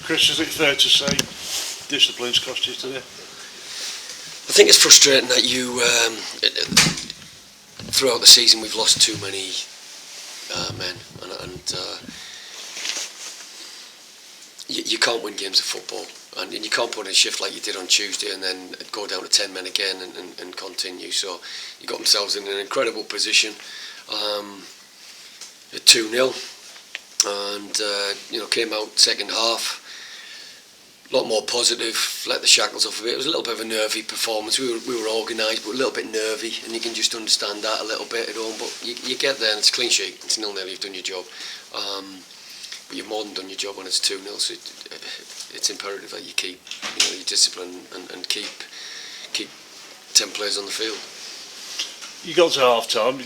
Chris, is it fair to say discipline's cost you today? I think it's frustrating that throughout the season we've lost too many men, and you can't win games of football, and you can't put in a shift like you did on Tuesday and then go down to 10 men again and continue. So you got themselves in an incredible position at 2-0, and came out second half a lot more positive, let the shackles off a bit. It was a little bit of a nervy performance. We were organised, but a little bit nervy, and you can just understand that a little bit at home. But you get there, and it's clean sheet. It's 0-0. You've done your job, but you've more than done your job when it's 2-0. So it's imperative that you keep your discipline and keep 10 players on the field. You got to half time.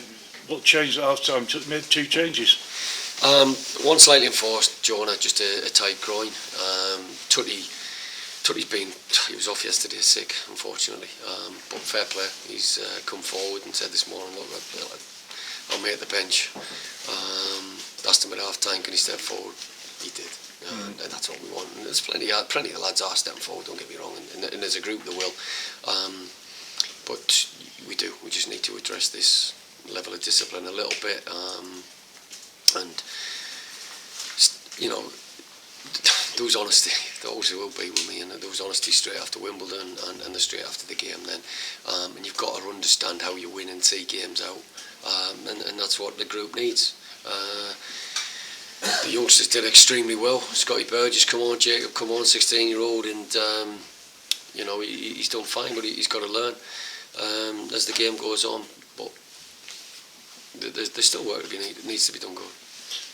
What changed at half time? Made 2 changes. One slightly enforced, Jonah, just a tight groin. He was off yesterday sick, unfortunately, but fair play. He's come forward and said this morning, look, I'll make the bench. Asked him at half time, can he step forward? He did, and that's what we want. And there's plenty of the lads are stepping forward, don't get me wrong, and as a group they will, but we just need to address this level of discipline a little bit, and there was honesty. There always will be with me, and there was honesty straight after Wimbledon and straight after the game then, and you've got to understand how you win and see games out, and that's what the group needs. The youngsters did extremely well. Scotty Burgess, come on, Jacob, come on, 16-year-old, and he's done fine, but he's got to learn as the game goes on. But there's still work to be needed. It needs to be done good.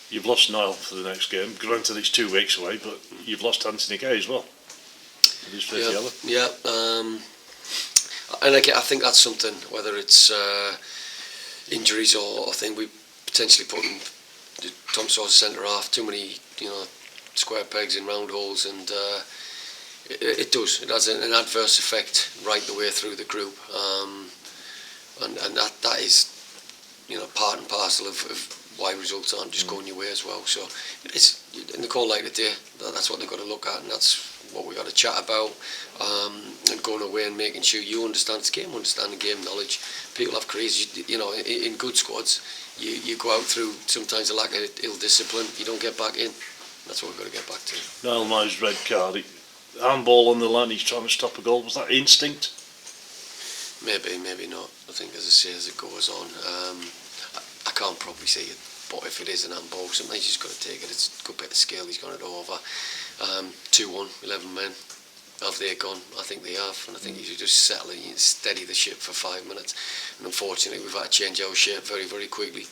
You've lost Niall for the next game. Granted, it's 2 weeks away, but you've lost Anthony Gay as well. Yeah. And I think that's something, whether it's injuries or thing, we potentially putting Tom Sauce centre half, too many square pegs in round holes, and it has an adverse effect right the way through the group, and that is part and parcel of why results aren't just going your way as well. So it's in the call like today, that's what they've got to look at, and that's what we've got to chat about, and going away and making sure you understand the game, understanding game knowledge. People have careers, in good squads, you go out through sometimes a lack of ill discipline, you don't get back in. That's what we've got to get back to. Niall Myers' red card, handball on the line, he's trying to stop a goal. Was that instinct? Maybe not. I think, as I say, as it goes on, I can't probably see it, but if it is an handball, sometimes you just got to take it. It's a good bit of skill. He's gone it over. 2-1, 11 men. Have they gone? I think they have, and I think you should just settle and steady the ship for 5 minutes. And unfortunately, we've had to change our shape very, very quickly.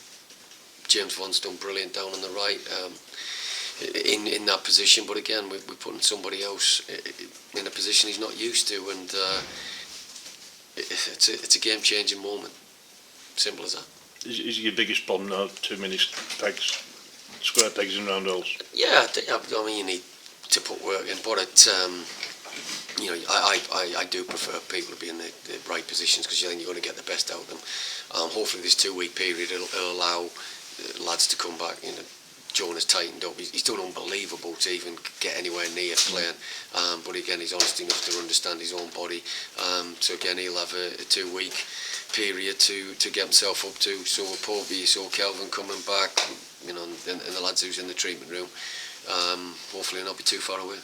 James Vaughan's done brilliant down on the right in that position, but again, we're putting somebody else in a position he's not used to, and it's a game-changing moment. Simple as that. Is your biggest problem now too many square pegs in round holes? Yeah, I mean, you need to put work in, but I do prefer people to be in the right positions, because then you're going to get the best out of them. Hopefully this 2-week period it'll allow lads to come back. Jonah's tightened up. He's done unbelievable to even get anywhere near playing. But again, he's honest enough to understand his own body. So again, he'll have a 2-week period to get himself up to. So Povey, so Kelvin coming back, and the lads who's in the treatment room. Hopefully not be too far away.